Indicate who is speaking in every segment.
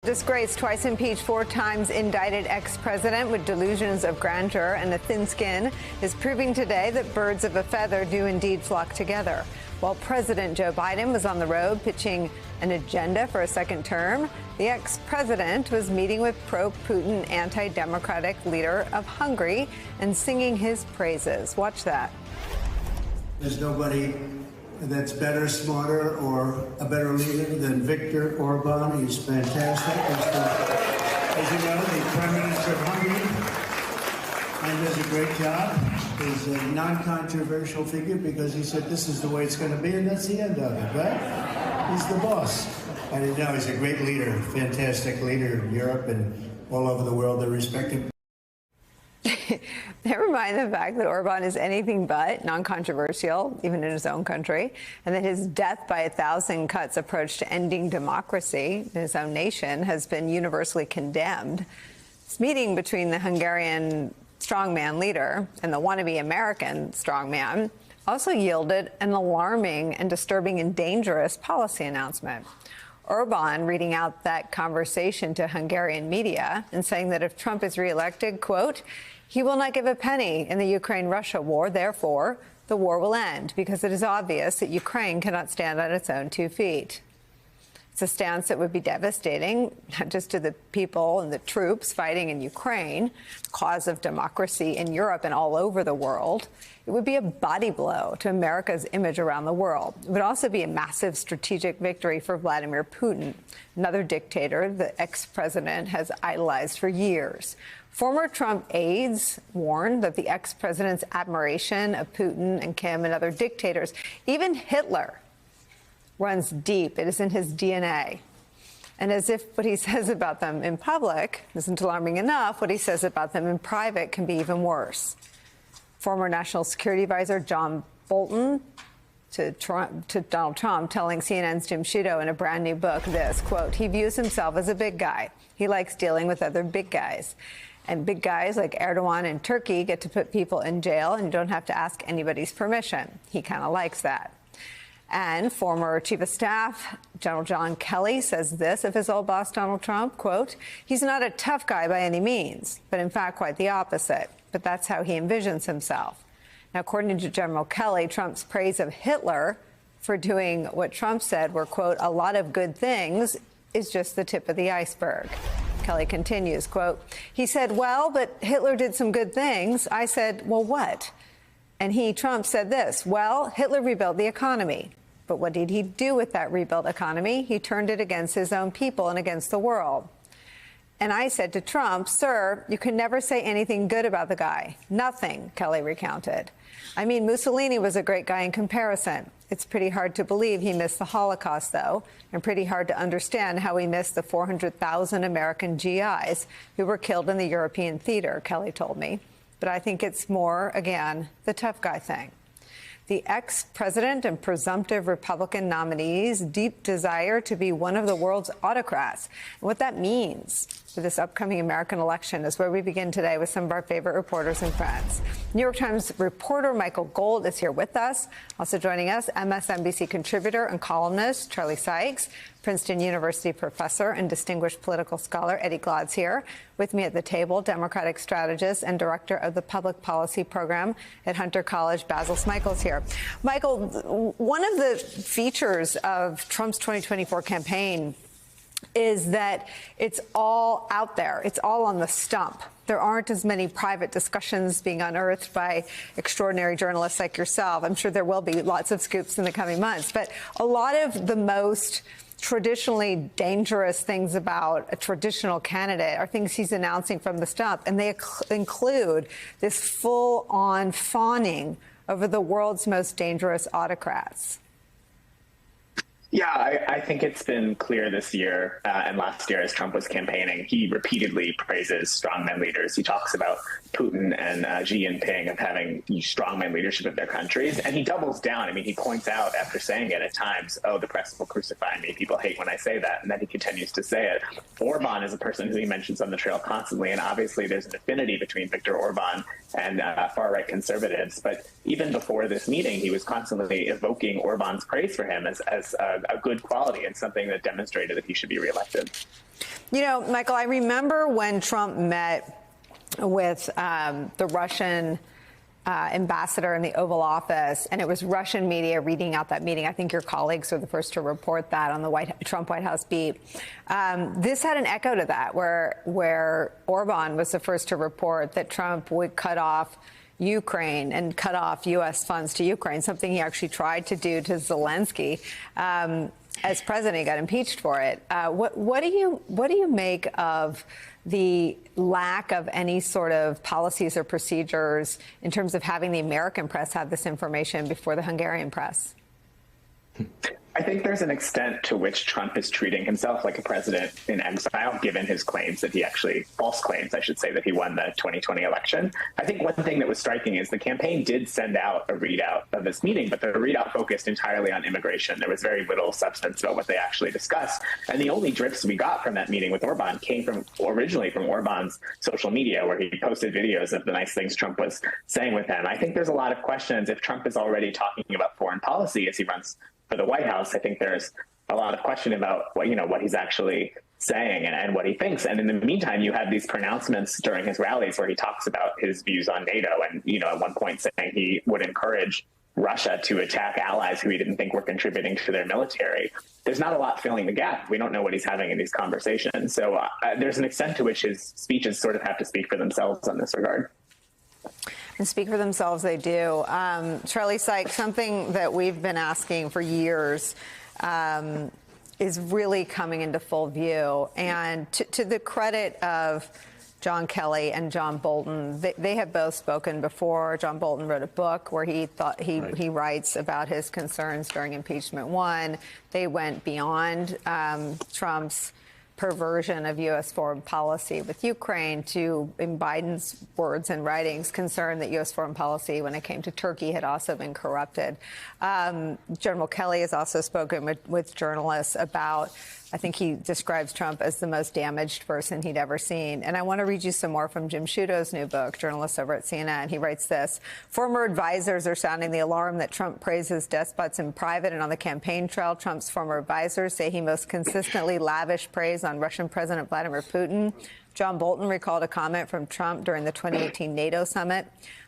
Speaker 1: Disgraced, twice impeached, 4 times indicted ex-president with delusions of grandeur and a thin skin is proving today that birds of a feather do indeed flock together. While President Joe Biden was on the road pitching an agenda for a second term, the ex-president was meeting with pro-Putin anti-democratic leader of Hungary and singing his praises. Watch that.
Speaker 2: There's nobody that's better, smarter, or a better leader than Viktor Orban. He's fantastic. As you know, the Prime Minister of Hungary and does a great job. He's a non-controversial figure because he said this is the way it's going to be, and that's the end of it, right? He's the boss. And you know, he's a great leader, fantastic leader in Europe and all over the world. They respect him.
Speaker 1: Never mind the fact that Orban is anything but non-controversial, even in his own country, and that his death by 1,000 cuts approach to ending democracy in his own nation has been universally condemned. This meeting between the Hungarian strongman leader and the wannabe American strongman also yielded an alarming and disturbing and dangerous policy announcement. Orban reading out that conversation to Hungarian media and saying that if Trump is reelected, quote, he will not give a penny in the Ukraine-Russia war. Therefore, the war will end because it is obvious that Ukraine cannot stand on its own 2 feet. It's a stance that would be devastating, not just to the people and the troops fighting in Ukraine, the cause of democracy in Europe and all over the world. It would be a body blow to America's image around the world. It would also be a massive strategic victory for Vladimir Putin, another dictator the ex-president has idolized for years. Former Trump aides warned that the ex-president's admiration of Putin and Kim and other dictators, even Hitler, runs deep. It is in his DNA. And as if what he says about them in public isn't alarming enough, what he says about them in private can be even worse. Former National Security Advisor John Bolton to Donald Trump telling CNN's Jim Sciutto in a brand new book this, quote, he views himself as a big guy. He likes dealing with other big guys. And big guys like Erdogan and Turkey get to put people in jail and you don't have to ask anybody's permission. He kind of likes that. And former Chief of Staff General John Kelly says this of his old boss, Donald Trump, quote, he's not a tough guy by any means, but in fact quite the opposite. But that's how he envisions himself. Now, according to General Kelly, Trump's praise of Hitler for doing what Trump said were, quote, a lot of good things is just the tip of the iceberg. Kelly continues, quote, he said, well, but Hitler did some good things. I said, well, what? And Trump, said this, well, Hitler rebuilt the economy. But what did he do with that rebuilt economy? He turned it against his own people and against the world. And I said to Trump, sir, you can never say anything good about the guy. Nothing, Kelly recounted. I mean, Mussolini was a great guy in comparison. It's pretty hard to believe he missed the Holocaust, though, and pretty hard to understand how he missed the 400,000 American GIs who were killed in the European theater, Kelly told me. But I think it's more, again, the tough guy thing. The ex-president and presumptive Republican nominee's deep desire to be one of the world's autocrats. And what that means for this upcoming American election is where we begin today with some of our favorite reporters and friends. New York Times reporter Michael Gold is here with us. Also joining us, MSNBC contributor and columnist Charlie Sykes, Princeton University professor and distinguished political scholar Eddie Glaude's here. With me at the table, Democratic strategist and director of the public policy program at Hunter College, Basil Smikle's here. Michael, one of the features of Trump's 2024 campaign is that it's all out there. It's all on the stump. There aren't as many private discussions being unearthed by extraordinary journalists like yourself. I'm sure there will be lots of scoops in the coming months. But a lot of the most traditionally dangerous things about a traditional candidate are things he's announcing from the stump. And they include this full-on fawning over the world's most dangerous autocrats.
Speaker 3: Yeah, I think it's been clear this year and last year as Trump was campaigning, he repeatedly praises strongman leaders. He talks about Putin and Xi Jinping of having strongman leadership of their countries. And he doubles down. I mean, he points out after saying it at times, oh, the press will crucify me. People hate when I say that. And then he continues to say it. Orban is a person who he mentions on the trail constantly. And obviously there's an affinity between Viktor Orban and far-right conservatives. But even before this meeting, he was constantly evoking Orban's praise for him as a good quality and something that demonstrated that he should be reelected.
Speaker 1: You know, Michael, I remember when Trump met with the Russian ambassador in the Oval Office, and it was Russian media reading out that meeting. I think your colleagues were the first to report that on the Trump White House beat. This had an echo to that, where Orban was the first to report that Trump would cut off Ukraine and cut off U.S. funds to Ukraine, something he actually tried to do to Zelensky. As president, he got impeached for it. What do you make of the lack of any sort of policies or procedures in terms of having the American press have this information before the Hungarian press?
Speaker 3: I think there's an extent to which Trump is treating himself like a president in exile, given his claims that false claims, I should say, that he won the 2020 election. I think one thing that was striking is the campaign did send out a readout of this meeting, but the readout focused entirely on immigration. There was very little substance about what they actually discussed. And the only drifts we got from that meeting with Orban came originally from Orban's social media, where he posted videos of the nice things Trump was saying with him. I think there's a lot of questions. If Trump is already talking about foreign policy as he runs for the White House, I think there's a lot of question about what he's actually saying and what he thinks. And in the meantime, you have these pronouncements during his rallies where he talks about his views on NATO and, at one point saying he would encourage Russia to attack allies who he didn't think were contributing to their military. There's not a lot filling the gap. We don't know what he's having in these conversations. So there's an extent to which his speeches sort of have to speak for themselves in this regard.
Speaker 1: And speak for themselves, they do. Charlie Sykes, something that we've been asking for years is really coming into full view. And to the credit of John Kelly and John Bolton, they have both spoken before. John Bolton wrote a book where he writes about his concerns during impeachment one. They went beyond Trump's perversion of U.S. foreign policy with Ukraine to, in Biden's words and writings, concern that U.S. foreign policy when it came to Turkey had also been corrupted. General Kelly has also spoken with journalists about, I think he describes Trump as the most damaged person he'd ever seen. And I want to read you some more from Jim Sciutto's new book, journalist over at CNN. He writes this: former advisors are sounding the alarm that Trump praises despots in private and on the campaign trail. Trump's former advisors say he most consistently lavished praise on Russian President Vladimir Putin. John Bolton recalled a comment from Trump during the 2018 NATO summit.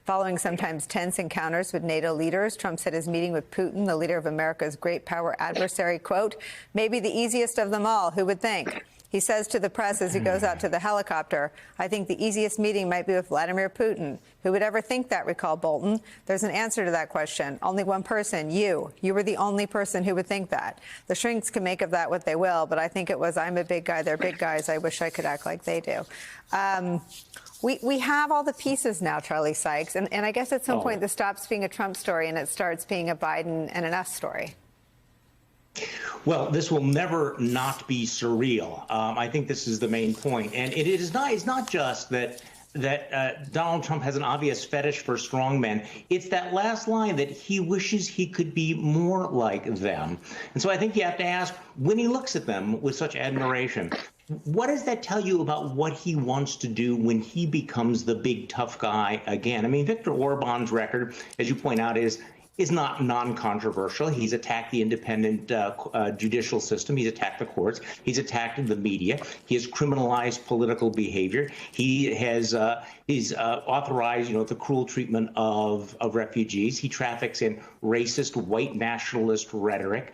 Speaker 1: Following sometimes tense encounters with NATO leaders, Trump said his meeting with Putin, the leader of America's great power adversary, quote, maybe the easiest of them all, who would think? He says to the press as he goes out to the helicopter, I think the easiest meeting might be with Vladimir Putin. Who would ever think that, recalled Bolton? There's an answer to that question. Only one person, you. You were the only person who would think that. The shrinks can make of that what they will, but I think it was, I'm a big guy, they're big guys. I wish I could act like they do. We have all the pieces now, Charlie Sykes, and I guess at some point this stops being a Trump story and it starts being a Biden and an us story.
Speaker 4: Well, this will never not be surreal. I think this is the main point. And it's not just that Donald Trump has an obvious fetish for strongmen. It's that last line that he wishes he could be more like them. And so I think you have to ask, when he looks at them with such admiration, what does that tell you about what he wants to do when he becomes the big tough guy again? I mean, Viktor Orban's record, as you point out, is not non-controversial. He's attacked the independent judicial system. He's attacked the courts. He's attacked the media. He has criminalized political behavior. He has authorized, the cruel treatment of refugees. He traffics in racist, white nationalist rhetoric.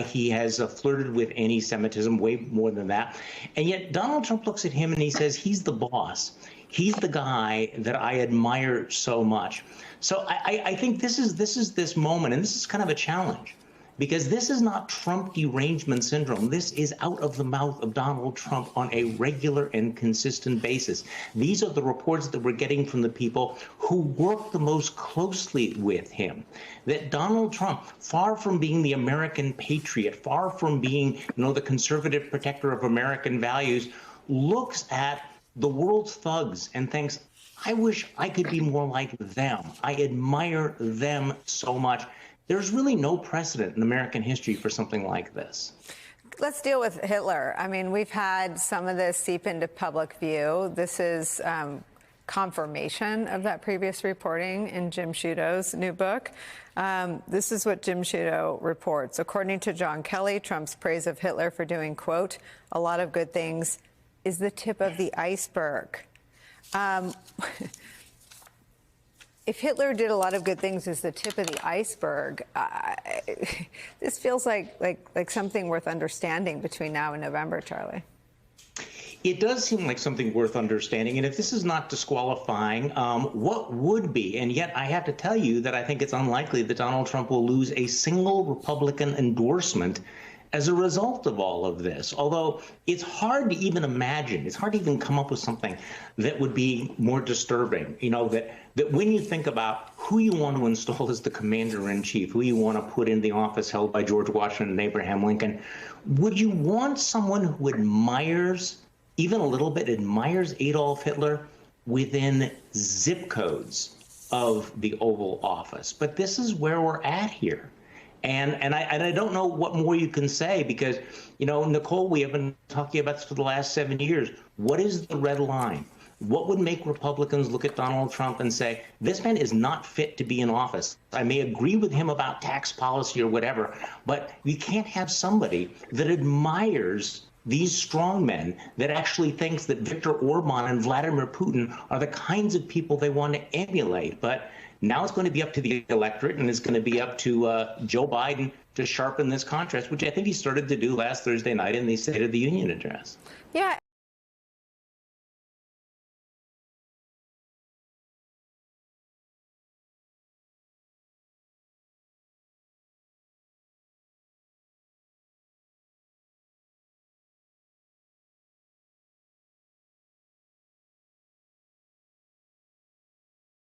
Speaker 4: He has flirted with anti-Semitism, way more than that. And yet Donald Trump looks at him and he says, he's the boss. He's the guy that I admire so much. So I think this is this moment, and this is kind of a challenge, because this is not Trump derangement syndrome. This is out of the mouth of Donald Trump on a regular and consistent basis. These are the reports that we're getting from the people who work the most closely with him. That Donald Trump, far from being the American patriot, far from being, the conservative protector of American values, looks at the world's thugs and thinks, I wish I could be more like them. I admire them so much. There's really no precedent in American history for something like this.
Speaker 1: Let's deal with Hitler. I mean, we've had some of this seep into public view. This is confirmation of that previous reporting in Jim Sciutto's new book. This is what Jim Sciutto reports. According to John Kelly, Trump's praise of Hitler for doing, quote, a lot of good things is the tip of the iceberg. If Hitler did a lot of good things as the tip of the iceberg, this feels like something worth understanding between now and November, Charlie.
Speaker 4: It does seem like something worth understanding. And if this is not disqualifying, what would be? And yet I have to tell you that I think it's unlikely that Donald Trump will lose a single Republican endorsement as a result of all of this. Although it's hard to even imagine, it's hard to even come up with something that would be more disturbing. You know, that when you think about who you want to install as the commander-in-chief, who you want to put in the office held by George Washington and Abraham Lincoln, would you want someone who admires, even a little bit, admires Adolf Hitler within zip codes of the Oval Office? But this is where we're at here. And I don't know what more you can say because, you know, Nicole, we have been talking about this for the last 7 years. What is the red line? What would make Republicans look at Donald Trump and say, this man is not fit to be in office? I may agree with him about tax policy or whatever, but we can't have somebody that admires these strong men, that actually thinks that Viktor Orban and Vladimir Putin are the kinds of people they want to emulate. But now it's going to be up to the electorate, and it's going to be up to Joe Biden to sharpen this contrast, which I think he started to do last Thursday night in the State of the Union address.
Speaker 1: Yeah.